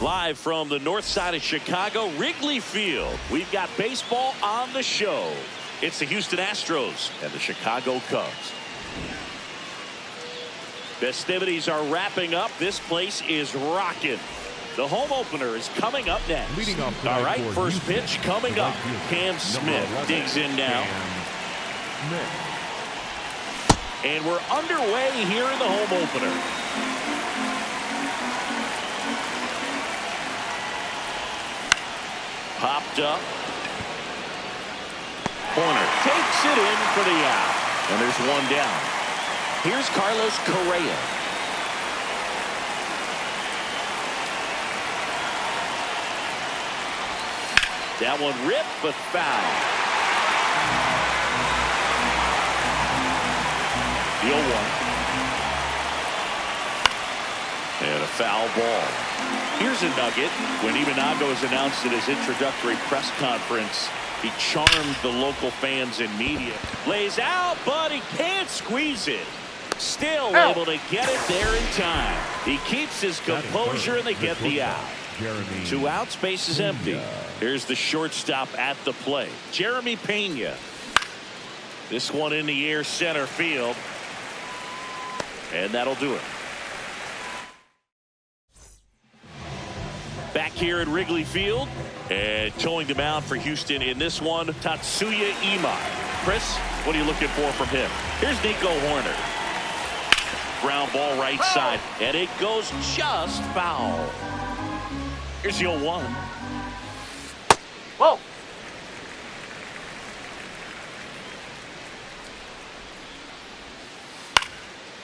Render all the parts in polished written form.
Live from the north side of Chicago, Wrigley Field, we've got baseball on the show. It's the Houston Astros and the Chicago Cubs. Festivities are wrapping up. This place is rocking. The home opener is coming up next. Leading off all right, first pitch coming up. Cam Smith digs in now. And we're underway here in the home opener. Popped up. Corner takes it in for the out. And there's one down. Here's Carlos Correa. That one ripped, but foul. The 0-1. And a foul ball. Here's a nugget. When Imanaga was announced at his introductory press conference, he charmed the local fans and media. Lays out, but he can't squeeze it. Still able to get it there in time. He keeps his composure, and they get the out. 2 outs, base is empty. Here's the shortstop at the plate, Jeremy Pena. This one in the air, center field. And that'll do it. Back here at Wrigley Field, and towing the mound for Houston in this one, Tatsuya Imai. Chris, what are you looking for from him? Here's Nico Hoerner. Ground ball right side, and it goes just foul. Here's the 0-1. Whoa!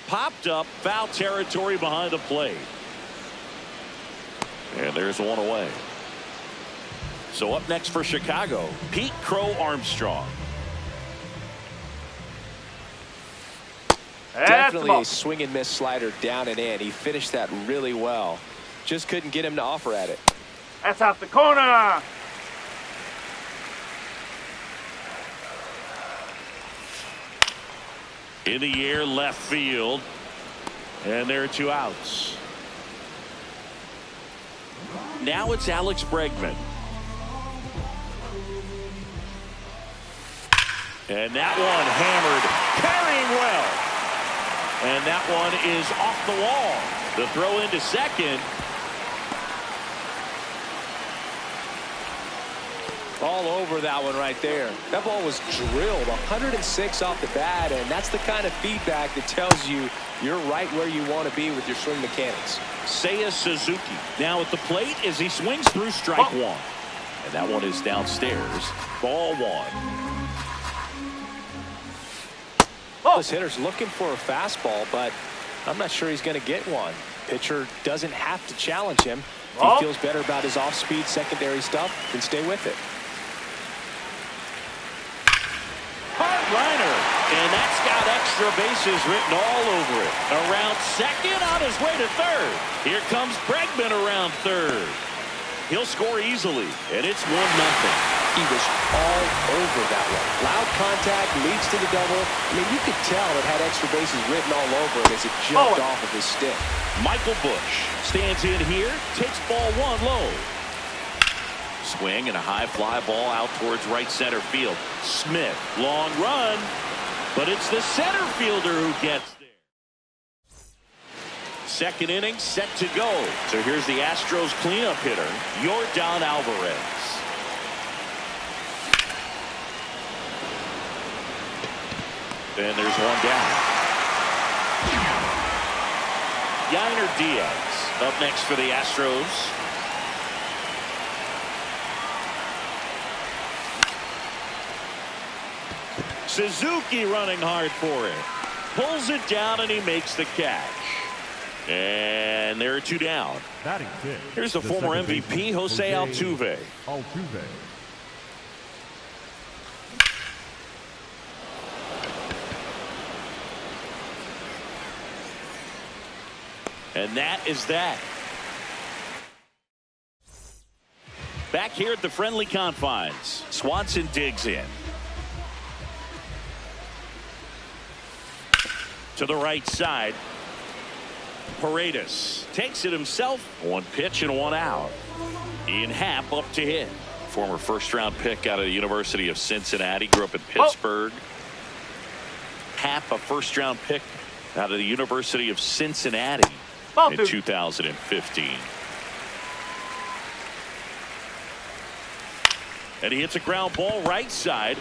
Popped up, foul territory behind the plate. And there's one away. So up next for Chicago, Pete Crow Armstrong. Definitely a swing and miss slider down and in. He finished that really well. Just couldn't get him to offer at it. That's out the corner. In the air, left field. And there are 2 outs. Now it's Alex Bregman. And that one hammered, carrying well. And that one is off the wall. The throw into second. All over that one right there. That ball was drilled 106 off the bat, and that's the kind of feedback that tells you you're right where you want to be with your swing mechanics. Seiya Suzuki now at the plate as he swings through strike one. And that one is downstairs. Ball 1. This hitter's looking for a fastball, but I'm not sure he's going to get one. Pitcher doesn't have to challenge him. If he feels better about his off-speed secondary stuff, then stay with it. Hard liner, and that's got extra bases written all over it. Around second, on his way to third. Here comes Bregman around third. He'll score easily, and it's 1-0. He was all over that one. Loud contact leads to the double. I mean, you could tell it had extra bases written all over it as it jumped off of his stick. Michael Busch stands in here, takes ball 1 low. Swing and a high fly ball out towards right center field. Smith, long run, but it's the center fielder who gets there. Second inning set to go. So here's the Astros cleanup hitter, Yordan Alvarez. And there's one down. Yainer Diaz up next for the Astros. Suzuki running hard for it. Pulls it down and he makes the catch. And there are two down. Here's the former MVP, Jose Altuve. And that is that. Back here at the friendly confines, Swanson digs in. To the right side. Paredes takes it himself. One pitch and one out. Ian Happ up to hit. Former first-round pick out of the University of Cincinnati. Grew up in Pittsburgh. Happ, a first-round pick out of the University of Cincinnati in 2015. And he hits a ground ball right side.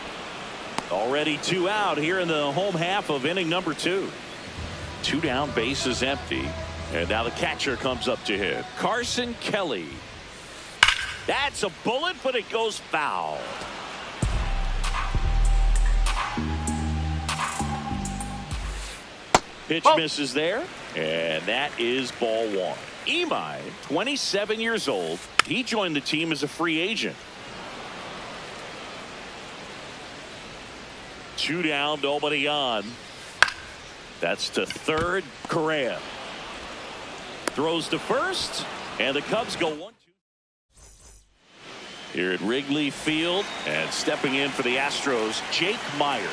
Already two out here in the home half of inning number 2. Two down, bases empty. And now the catcher comes up to hit. Carson Kelly. That's a bullet, but it goes foul. Pitch misses there. And that is ball 1. Imai, 27 years old. He joined the team as a free agent. Two down, nobody on. That's to third. Correa throws to first, and the Cubs go 1-2 here at Wrigley Field. And stepping in for the Astros, Jake Myers.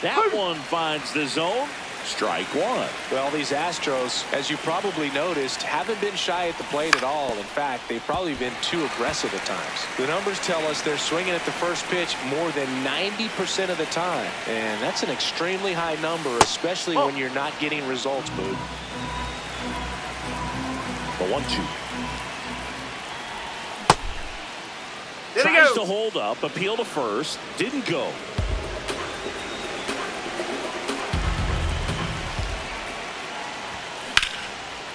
That one finds the zone. Strike one. Well, these Astros, as you probably noticed, haven't been shy at the plate at all. In fact, they've probably been too aggressive at times. The numbers tell us they're swinging at the first pitch more than 90% of the time. And that's an extremely high number, especially when you're not getting results, Boog. The 1-2. There he Tries goes. to hold up, appeal to first. Didn't go.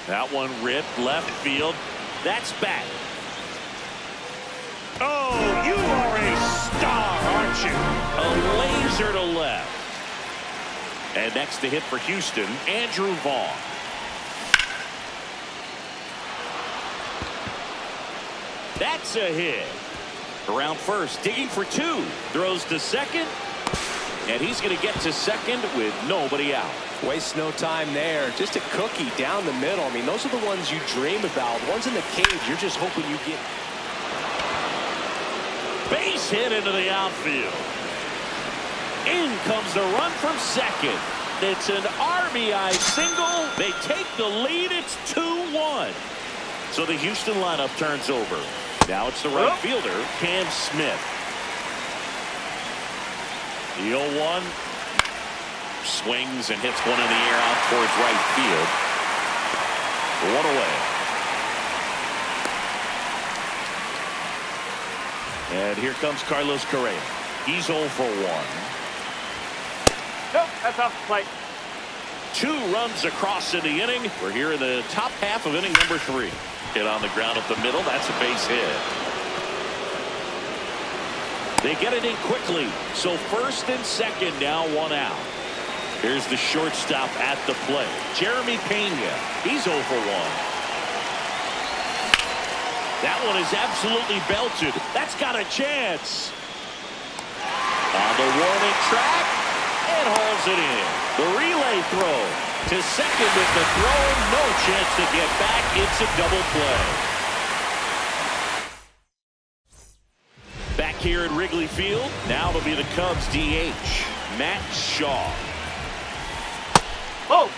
That one ripped left field. That's back. Oh, you are a star, aren't you? A laser to left. And next to hit for Houston, Andrew Vaughn. That's a hit. Around first, digging for 2. Throws to second. And he's going to get to second with nobody out. Waste no time there. Just a cookie down the middle. I mean, those are the ones you dream about. Ones in the cage, you're just hoping you get. Base hit into the outfield. In comes the run from second. It's an RBI single. They take the lead. It's 2-1. So the Houston lineup turns over. Now it's the right fielder, Cam Smith. The 0-1 swings and hits one in the air out towards right field. One away. And here comes Carlos Correa. He's 0 for 1. Nope, that's off the plate. 2 runs across in the inning. We're here in the top half of inning number 3. Hit on the ground up the middle. That's a base hit. They get it in quickly. So first and second now, 1 out. Here's the shortstop at the plate. Jeremy Pena. He's 0 for 1. That one is absolutely belted. That's got a chance. On the warning track and hauls it in. The relay throw to second with the throw. No chance to get back. It's a double play. Back here at Wrigley Field, now it'll be the Cubs DH, Matt Shaw. Oh!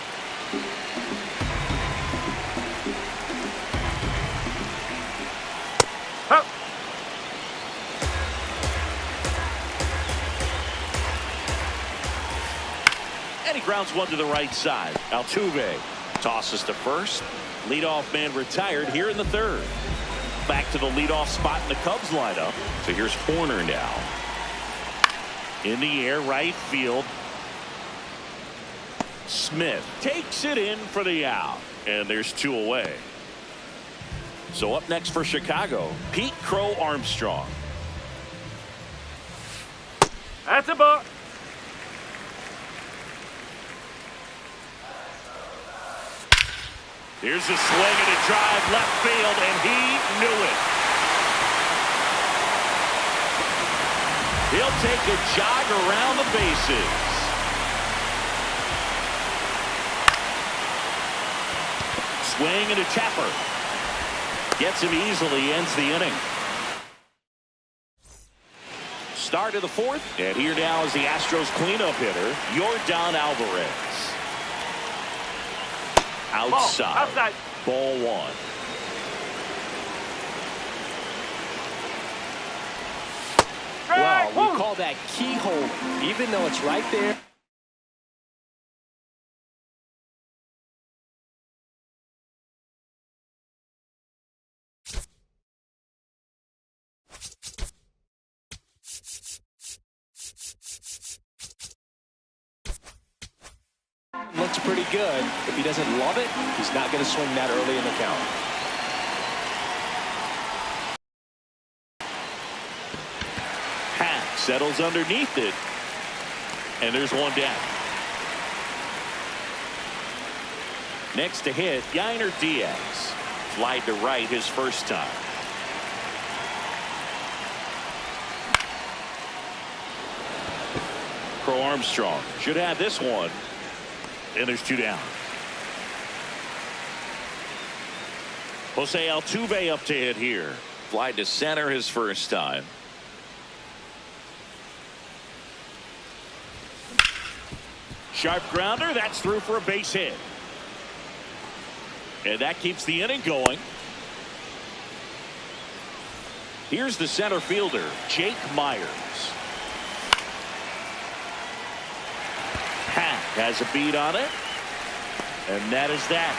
Huh. And he grounds one to the right side. Altuve tosses to first. Leadoff man retired here in the 3rd. Back to the leadoff spot in the Cubs lineup. So here's Horner now. In the air, right field. Smith takes it in for the out. And there's 2 away. So up next for Chicago, Pete Crow Armstrong. That's a ball. Here's a swing and a drive left field, and he knew it. He'll take a jog around the bases. Swing and a tapper. Gets him easily, ends the inning. Start of the fourth, and here now is the Astros cleanup hitter, Yordan Alvarez. Outside. Ball one. Well, we call that keyhole, even though it's right there. Looks pretty good. If he doesn't love it, he's not going to swing that early in the count. Hack settles underneath it, and there's one down. Next to hit, Yainer Diaz. Flied to right his first time. Crow Armstrong should have this one. And there's two down. Jose Altuve up to hit here. Fly to center his first time. Sharp grounder. That's through for a base hit. And that keeps the inning going. Here's the center fielder, Jake Myers. Hack has a beat on it. And that is that.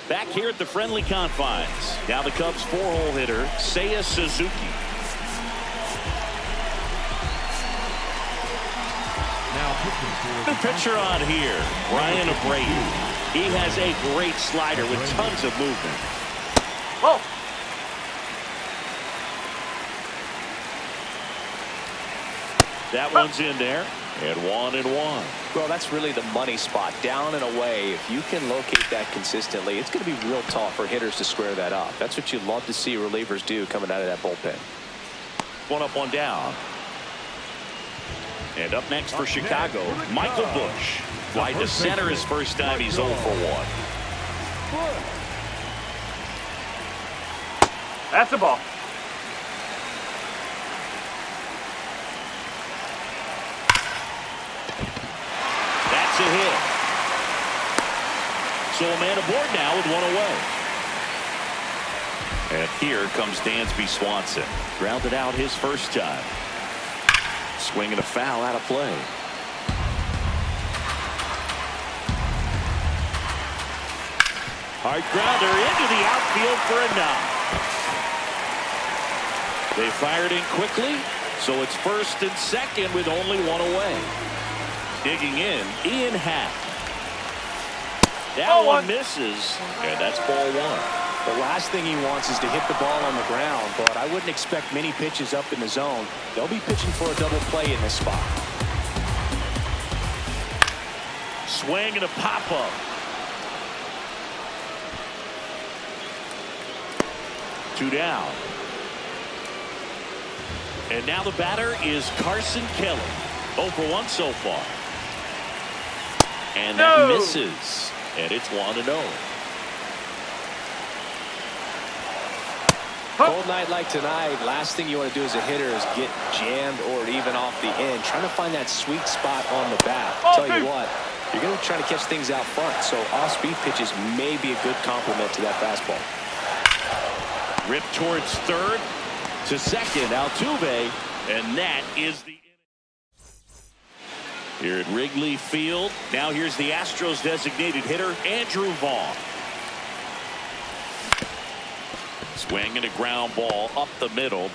Back here at the friendly confines. Now the Cubs four-hole hitter, Seiya Suzuki. The pitcher on here, Ryan Abreu. He has a great slider with tons of movement. Whoa. That one's in there, and 1-1. Well, that's really the money spot, down and away. If you can locate that consistently, it's going to be real tough for hitters to square that up. That's what you love to see relievers do coming out of that bullpen. One up, one down. And up next for Chicago, Michael Busch. Flied to center his first time. He's 0 for 1. That's the ball. That's a hit. So a man aboard now with one away. And here comes Dansby Swanson. Grounded out his first time. Swinging a foul out of play. Hard grounder into the outfield for a knock. They fired in quickly, so it's first and second with only one away. Digging in, Ian Happ. That one misses, and that's ball one. The last thing he wants is to hit the ball on the ground, but I wouldn't expect many pitches up in the zone. They'll be pitching for a double play in this spot. Swing and a pop-up. Two down. And now the batter is Carson Kelly. 0 for 1 so far. And that misses. And it's 1-0. Cold night like tonight, last thing you want to do as a hitter is get jammed or even off the end. Trying to find that sweet spot on the bat. Tell you what, you're going to try to catch things out front, so off-speed pitches may be a good complement to that fastball. Ripped towards third to second, Altuve, and that is the inning. Here at Wrigley Field, now here's the Astros designated hitter, Andrew Vaughn. Swing and a ground ball up the middle.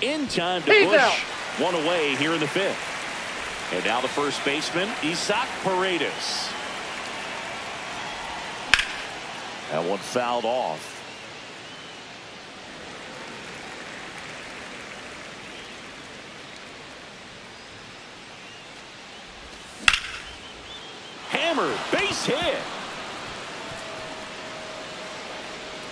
In time to Busch. One away here in the fifth. And now the first baseman, Isaac Paredes. That one fouled off. hammered. Base hit.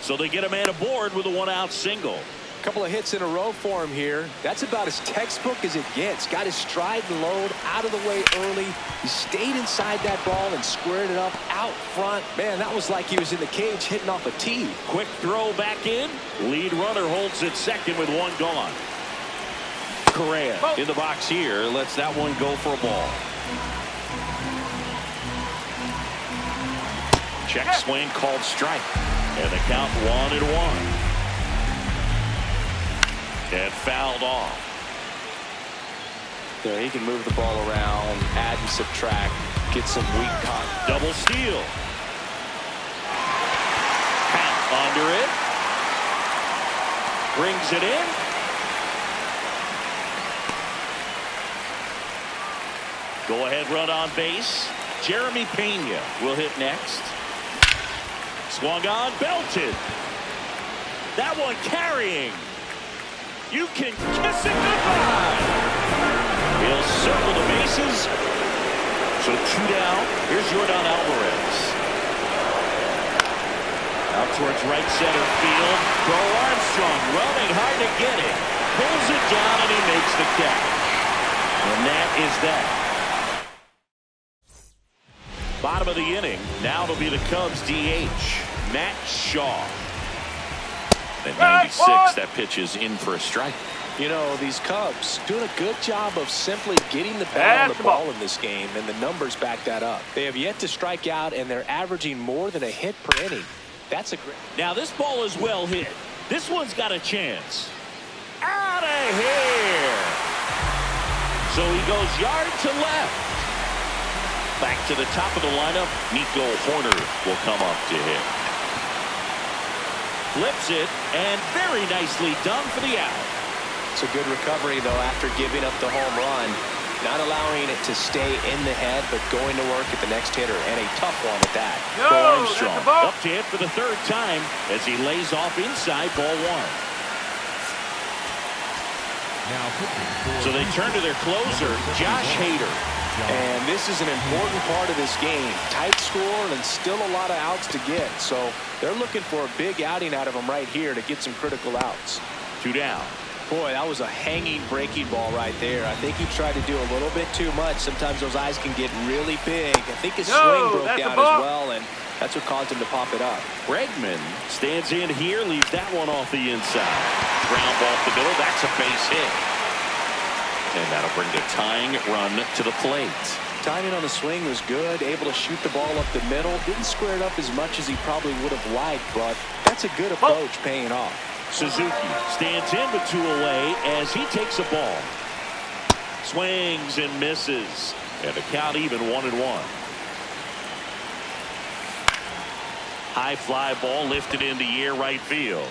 So they get a man aboard with a one-out single. A couple of hits in a row for him here. That's about as textbook as it gets. Got his stride and load out of the way early. He stayed inside that ball and squared it up out front. Man, that was like he was in the cage hitting off a tee. Quick throw back in. Lead runner holds at second with one gone. Correa in the box here. Lets that one go for a ball. Check swing called strike. And the count 1-1. And fouled off. Yeah, he can move the ball around, add and subtract, get some weak contact. Double steal. Count under it. Brings it in. Go ahead run on base. Jeremy Pena will hit next. Swung on, belted. That one carrying. You can kiss it goodbye. He'll circle the bases. So 2 down. Here's Yordan Alvarez. Out towards right center field. Bo Armstrong running hard to get it. Pulls it down and he makes the catch. And that is that. Bottom of the inning. Now it'll be the Cubs DH, Matt Shaw. At 96, that pitch is in for a strike. You know, these Cubs doing a good job of simply getting the bat on the ball in this game, and the numbers back that up. They have yet to strike out, and they're averaging more than a hit per inning. That's a great. Now this ball is well hit. This one's got a chance. Out of here. So he goes yard to left. Back to the top of the lineup. Nico Horner will come up to hit. Flips it, and very nicely done for the out. It's a good recovery, though, after giving up the home run. Not allowing it to stay in the head, but going to work at the next hitter, and a tough one at that. Bo Armstrong up to hit for the third time as he lays off inside ball one. So they turn to their closer, Josh Hader. And this is an important part of this game. Tight score and still a lot of outs to get. So they're looking for a big outing out of him right here to get some critical outs. 2 down. Boy, that was a hanging breaking ball right there. I think he tried to do a little bit too much. Sometimes those eyes can get really big. I think his swing broke down as well, and that's what caused him to pop it up. Bregman stands in here, leaves that one off the inside. Ground ball up the middle. That's a base hit. And that'll bring the tying run to the plate. Timing on the swing was good. Able to shoot the ball up the middle. Didn't square it up as much as he probably would have liked, but that's a good approach paying off. Suzuki stands in with 2 away as he takes a ball. Swings and misses. And the count even 1-1. High fly ball lifted in the air right field.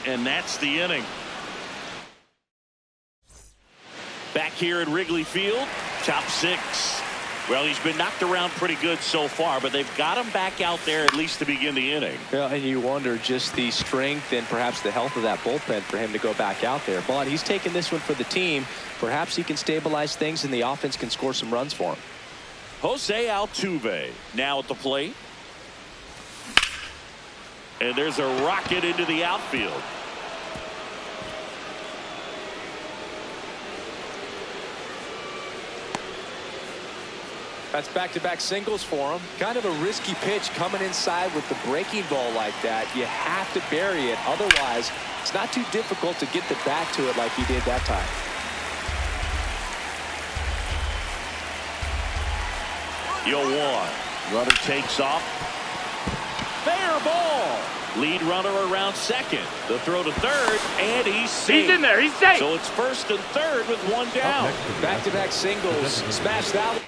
And that's the inning. Back here at Wrigley Field, top 6. Well, he's been knocked around pretty good so far, but they've got him back out there at least to begin the inning. Yeah, and you wonder just the strength and perhaps the health of that bullpen for him to go back out there. But he's taking this one for the team. Perhaps he can stabilize things and the offense can score some runs for him. Jose Altuve now at the plate. And there's a rocket into the outfield. That's back-to-back singles for him. Kind of a risky pitch coming inside with the breaking ball like that. You have to bury it. Otherwise, it's not too difficult to get the bat to it like he did that time. The 0-1. Runner takes off. Fair ball. Lead runner around second. The throw to third, and he's safe. He's in there. He's safe. So it's first and third with 1 down. Back-to-back singles. Smashed out.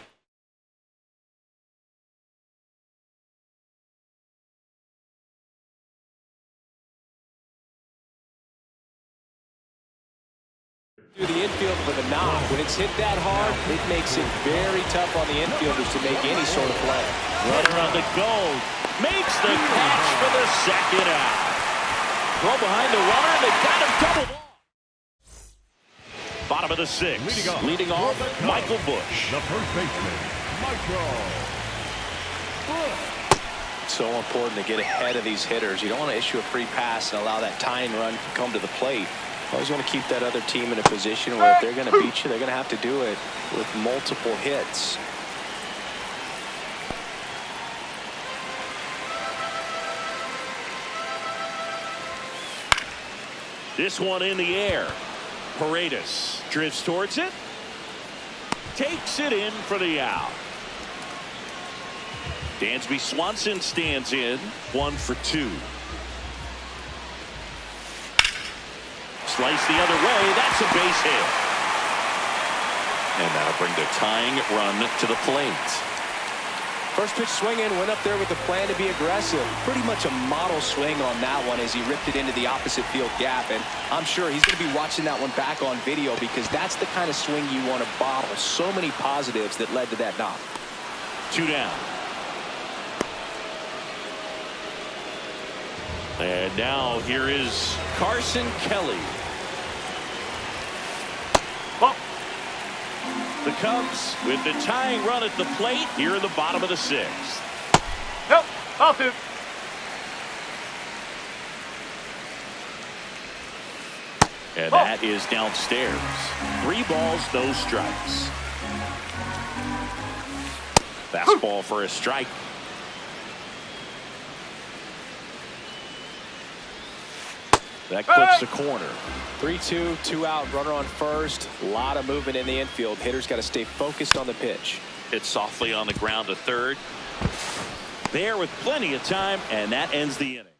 Through the infield with a knock. When it's hit that hard, it makes it very tough on the infielders to make any sort of play. Runner on the go. Makes the catch for the second out. Throw behind the runner, and they got him doubled off. Bottom of the 6th. Leading off, Michael Busch. The first baseman, It's so important to get ahead of these hitters. You don't want to issue a free pass and allow that tying run to come to the plate. You always want to keep that other team in a position where if they're going to beat you, they're going to have to do it with multiple hits. This one in the air. Paredes drifts towards it. Takes it in for the out. Dansby Swanson stands in. 1 for 2. Slice the other way. That's a base hit. And that'll bring the tying run to the plate. First pitch swinging, went up there with a plan to be aggressive. Pretty much a model swing on that one as he ripped it into the opposite field gap. And I'm sure he's going to be watching that one back on video because that's the kind of swing you want to bottle. So many positives that led to that knock. 2 down. And now here is Carson Kelly. The Cubs with the tying run at the plate here in the bottom of the 6th. Nope. Ball 2. And that is downstairs. 3 balls, no strikes. Fastball for a strike. That clips the corner. 3-2, 2 out, runner on first. A lot of movement in the infield. Hitters got to stay focused on the pitch. Hit softly on the ground to third. There with plenty of time, and that ends the inning.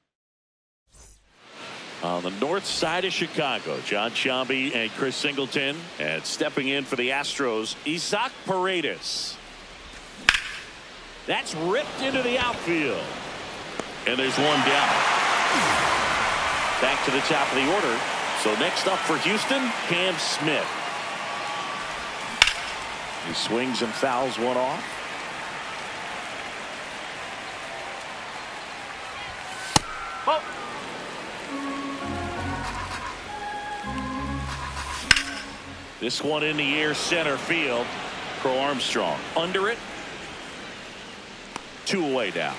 On the north side of Chicago, John Sciambi and Chris Singleton. And stepping in for the Astros, Isaac Paredes. That's ripped into the outfield. And there's one down. Back to the top of the order. So next up for Houston, Cam Smith. He swings and fouls one off. Oh. This one in the air, center field. Crow Armstrong under it. 2 away now.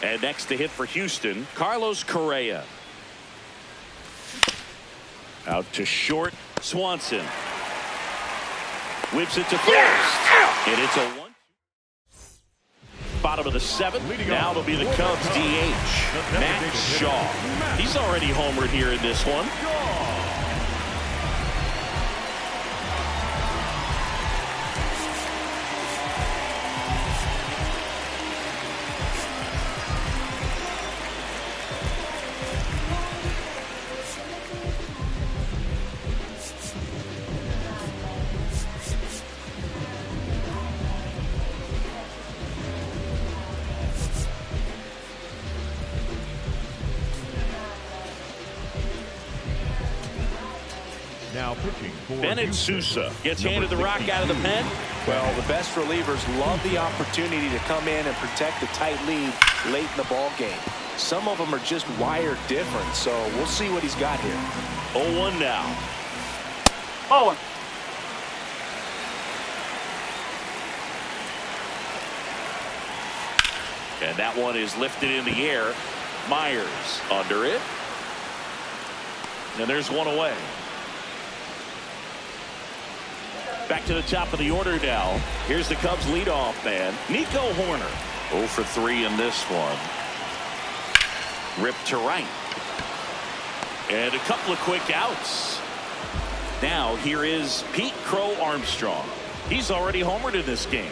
And next to hit for Houston, Carlos Correa. Out to short, Swanson. Whips it to first. And it's a 1. Bottom of the 7th. Now it'll be the Cubs DH, Matt Shaw. He's already homered here in this one. Now pitching for Bennett Sousa gets handed the rock out of the pen. Well, the best relievers love the opportunity to come in and protect a tight lead late in the ball game. Some of them are just wired different, so we'll see what he's got here. 0-1 now. Ball 1. And that one is lifted in the air. Myers under it. And there's one away. Back to the top of the order now. Here's the Cubs leadoff man, Nico Hoerner. 0 for 3 in this one. Ripped to right. And a couple of quick outs. Now here is Pete Crow Armstrong. He's already homered in this game.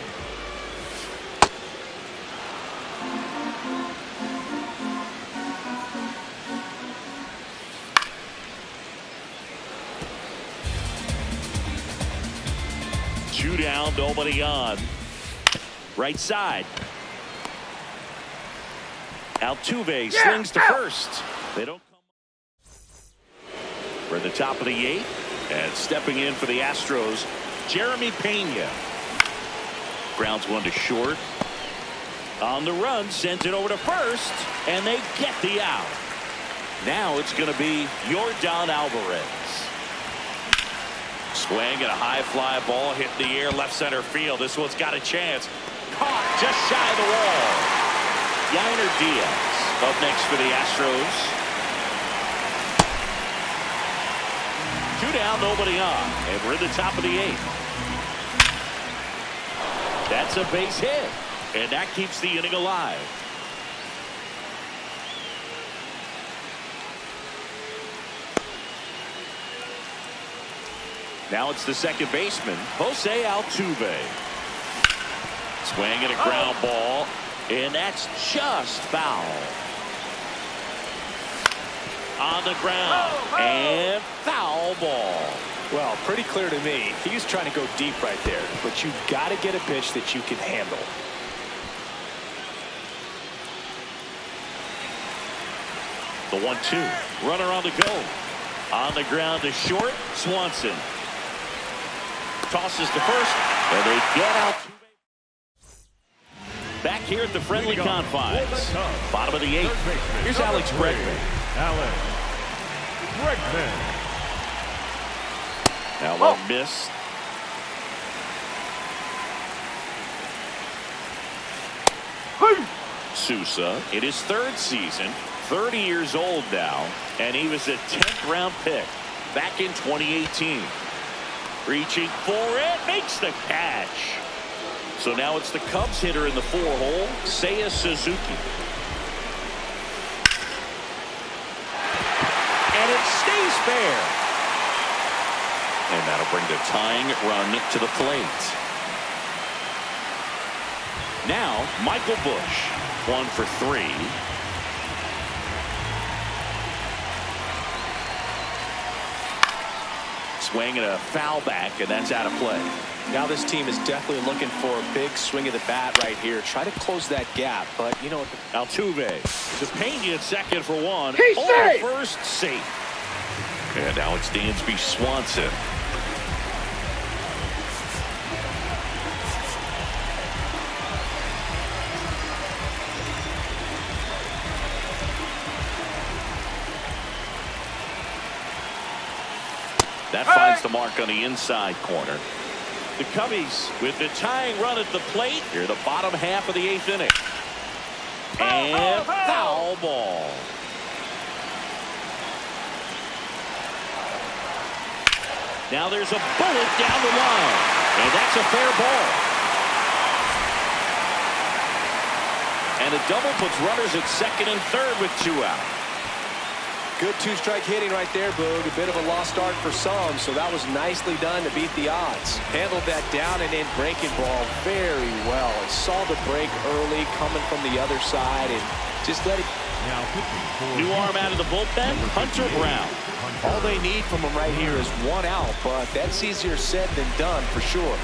Two down, nobody on. Right side. Altuve slings to first. They don't come. We're at the top of the 8th. And stepping in for the Astros, Jeremy Pena. Grounds one to short. On the run, sends it over to first. And they get the out. Now it's going to be Yordan Alvarez. Swing and a high fly ball hit in the air left center field. This one's got a chance. Caught just shy of the wall. Yainer Diaz up next for the Astros. 2 down, nobody on, and we're in the top of the 8th. That's a base hit, and that keeps the inning alive. Now it's the second baseman, Jose Altuve. Swing and a ground ball, and that's just foul. On the ground, and foul ball. Well, pretty clear to me. He was trying to go deep right there, but you got to get a pitch that you can handle. The 1-2. Runner on the go. On the ground to short. Swanson tosses to first, and they get out. Back here at the friendly confines. Bottom of the 8th. Here's Alex Bregman. Alex Bregman. Now one miss. Sousa in his 3rd season, 30 years old now, and he was a 10th round pick back in 2018. Reaching for it, makes the catch. So now it's the Cubs hitter in the 4-hole, Seiya Suzuki. And it stays fair. And that'll bring the tying run to the plate. Now, Michael Busch, 1 for 3. Swing and a foul back, and that's out of play. Now this team is definitely looking for a big swing of the bat right here. Try to close that gap, but you know. Altuve to Pena at second for 1. He's safe. First safe. And Alex Dansby Swanson. That finds the mark on the inside corner. The Cubbies with the tying run at the plate here, the bottom half of the 8th inning. And foul ball. Now there's a bullet down the line, and that's a fair ball. And a double puts runners at second and third with 2 out. Good 2-strike hitting right there, Boog. A bit of a lost start for some, so that was nicely done to beat the odds. Handled that down and in breaking ball very well. And saw the break early coming from the other side and just let it. New arm out of the bullpen, Hunter Brown. All they need from him right here is 1 out, but that's easier said than done for sure.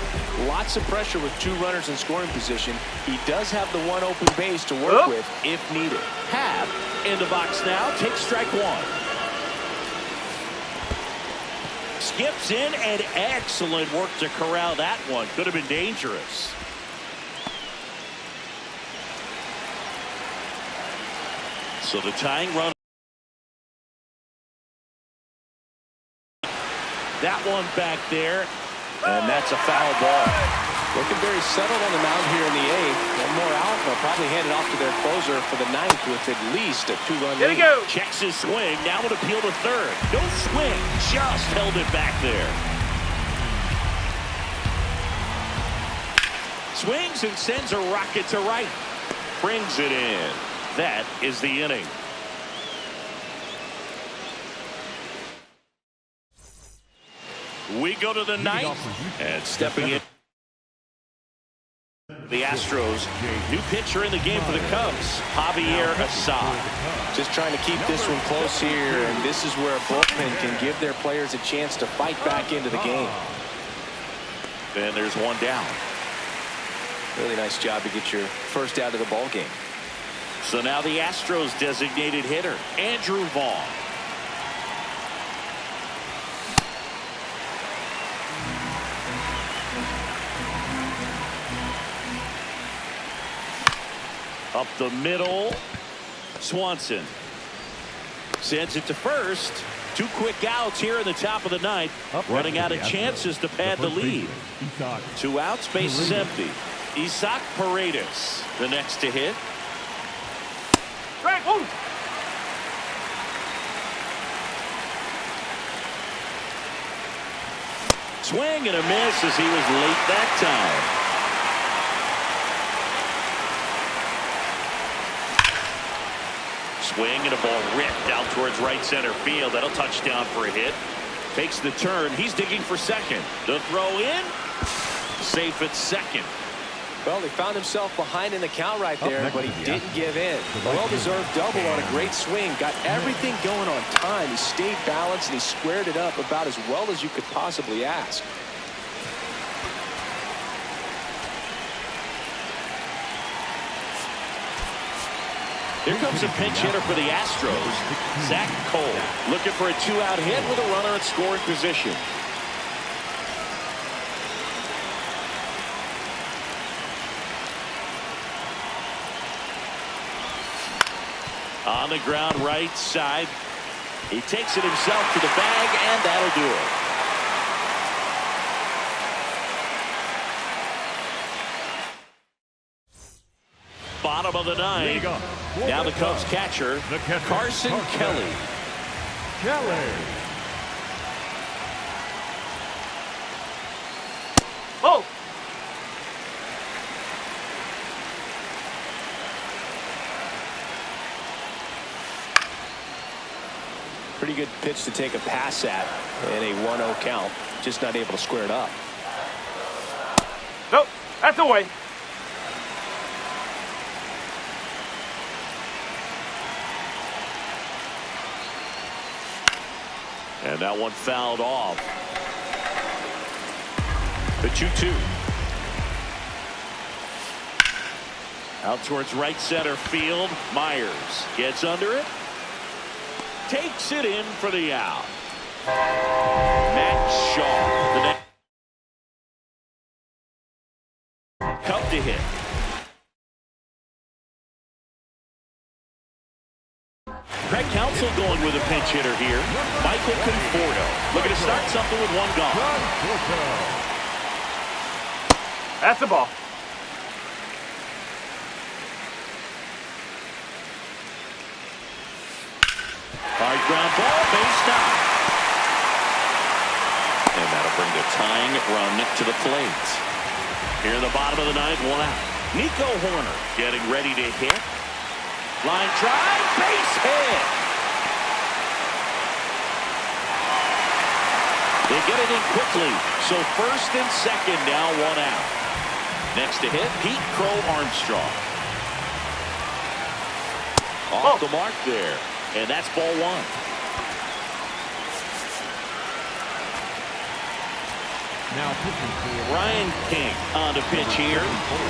Lots of pressure with 2 runners in scoring position. He does have the 1 open base to work with if needed. Happ in the box now, takes strike 1. Skips in, and excellent work to corral that one. Could have been dangerous. So the tying run. That one back there, and that's a foul ball. Looking very settled on the mound here in the 8th. 1 more out, and they'll probably hand it off to their closer for the 9th with at least a 2-run lead. Go. Checks his swing, now an appeal to third. No swing, just held it back there. Swings and sends a rocket to right. Brings it in. That is the inning. We go to the 9th, and stepping in, the Astros. New pitcher in the game for the Cubs, Javier Assad. Just trying to keep this one close here, and this is where a bullpen can give their players a chance to fight back into the game. And there's 1 down. Really nice job to get your first out of the ball game. So now the Astros designated hitter, Andrew Vaughn. Up the middle, Swanson sends it to first, Two quick outs here in the top of the ninth. Running out of chances to pad the lead. 2 outs, base is empty. Isaac Paredes, the next to hit. Swing and a miss as he was late that time. Swing and a ball ripped out towards right center field. That'll touch down for a hit. Takes the turn. He's digging for second. The throw in. Safe at second. Well, he found himself behind in the count right there, but he didn't give in. Well-deserved double on a great swing. Got everything going on time. He stayed balanced, and he squared it up about as well as you could possibly ask. Here comes a pinch hitter for the Astros. Zach Cole looking for a 2-out hit with a runner in scoring position. On the ground right side. He takes it himself to the bag, and that'll do it. Bottom of the ninth. Now the Cubs catcher, Carson Kelly. Oh! Pretty good pitch to take a pass at in a 1-0 count. Just not able to square it up. Nope, that's away. And that one fouled off. The 2-2. Out towards right center field. Myers gets under it. Takes it in for the out. Matt Shaw, the next Cub to hit. Craig Counsell going with a pinch hitter here. Michael Conforto looking to start something with one gone. That's the ball. Hard ground ball, base down. And that'll bring the tying run to the plate. Here in the bottom of the ninth, 1 out. Nico Hoerner getting ready to hit. Line drive, base hit. They get it in quickly. So first and second now, 1 out. Next to hit, Pete Crow Armstrong. Off the mark there. And that's ball 1. Now pitching for Ryan King on the pitch here.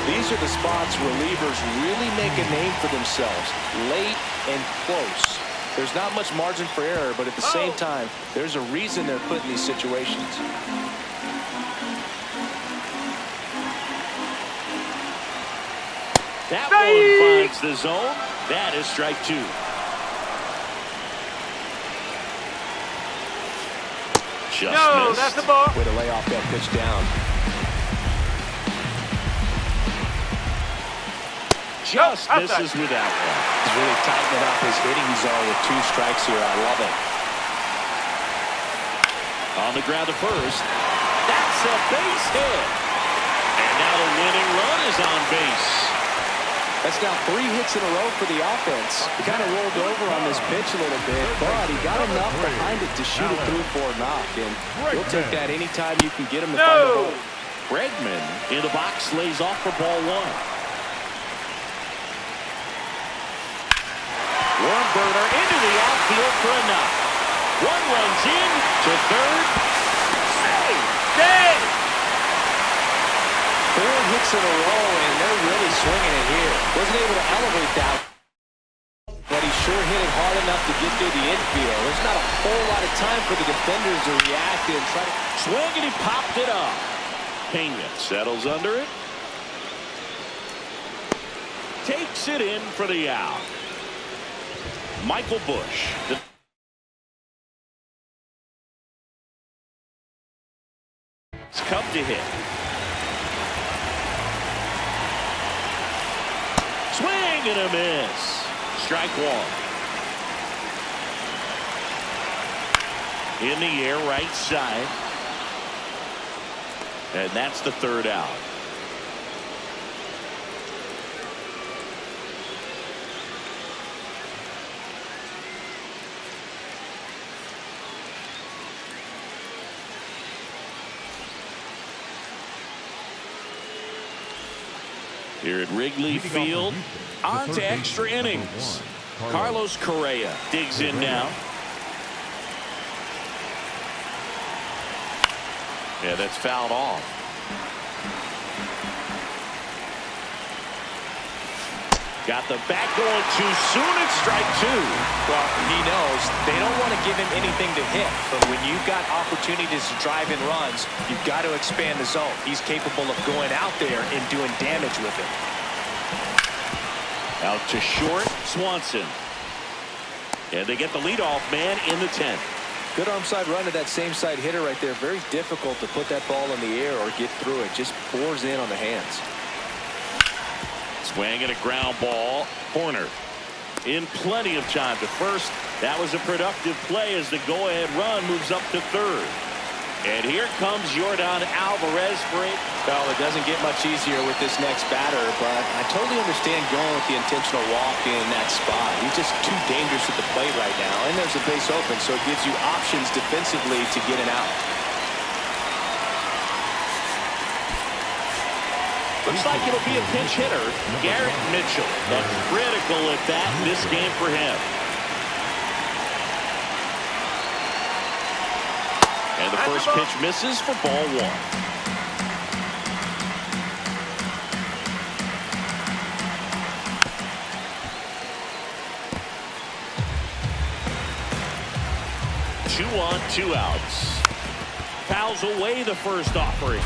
These are the spots relievers really make a name for themselves. Late and close. There's not much margin for error, but at the same time, there's a reason they're put in these situations. That one finds the zone. That is strike 2. Just missed. That's the ball. Way to lay off that pitch down. Just misses with that one. He's really tightening up his hitting zone with 2 strikes here. I love it. On the ground to first. That's a base hit. And now the winning run is on base. That's now 3 hits in a row for the offense. He kind of rolled over on this pitch a little bit, but he got enough behind it to shoot it through for a knock. And he'll take that anytime you can get him to find the hole. Bregman in the box lays off for ball 1. Warm burner into the outfield for a knock. 1 runs in to third. Save! Dead! 4 hits in a row, and they're really swinging it here. Wasn't able to elevate that, but he sure hit it hard enough to get through the infield. There's not a whole lot of time for the defenders to react and try to swing, and he popped it up. Pena settles under it. Takes it in for the out. Michael Busch. to hit. Swing and a miss. Strike one. In the air, right side. And that's the third out. Here at Wrigley Field, on to extra innings. Carlos Correa digs in now. Yeah, that's fouled off. Got the bat going too soon. It's strike two. Well, he knows they don't want to give him anything to hit, but when you've got opportunities to drive in runs, you've got to expand the zone. He's capable of going out there and doing damage with it. Out to short, Swanson. And they get the leadoff man in the 10th. Good arm side run to that same side hitter right there. Very difficult to put that ball in the air or get through it. Just pours in on the hands. Swing and a ground ball. Corner. In plenty of time to first. That was a productive play as the go-ahead run moves up to third. And here comes Yordan Alvarez for it. Well, it doesn't get much easier with this next batter, but I totally understand going with the intentional walk in that spot. He's just too dangerous at the plate right now, and there's a base open, so it gives you options defensively to get an out. Looks like it'll be a pinch hitter, Garrett Mitchell. A critical at bat in this game for him. And the first pitch misses for ball one. Two on, two outs. Fouls away the first offering.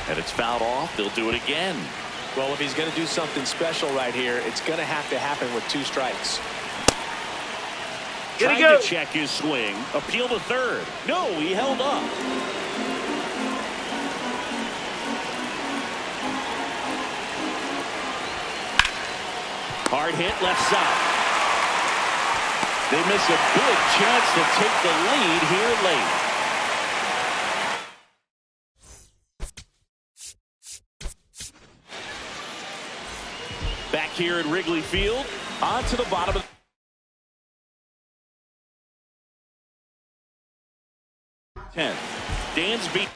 And it's fouled off. They'll do it again. Well, if he's going to do something special right here, it's going to have to happen with two strikes. Trying to check his swing. Appeal to third. No, he held up. Hard hit left side. They miss a big chance to take the lead here late. Back here at Wrigley Field, on to the bottom of the 10th. Dansby.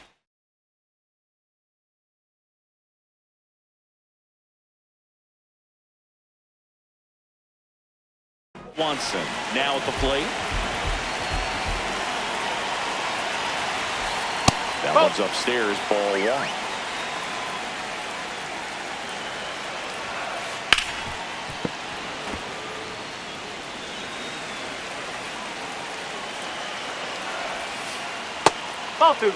Swanson now at the plate. That one's upstairs, ball one. Ball two.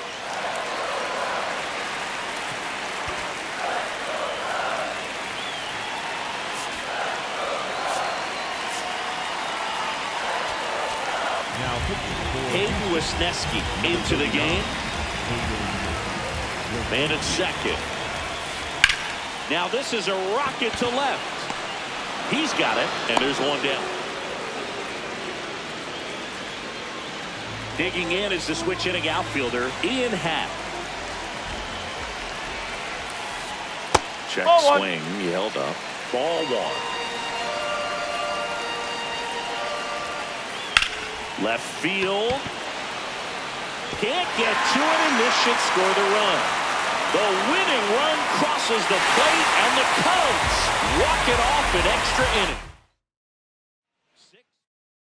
Hayden Wesneski into the game. Man at second. Now this is a rocket to left. He's got it, and there's one down. Digging in is the switch hitting outfielder, Ian Happ. Check swing. He held up. Ball one. Left field. Can't get to it, and this should score the run. The winning run crosses the plate, and the Cubs walk it off in extra innings.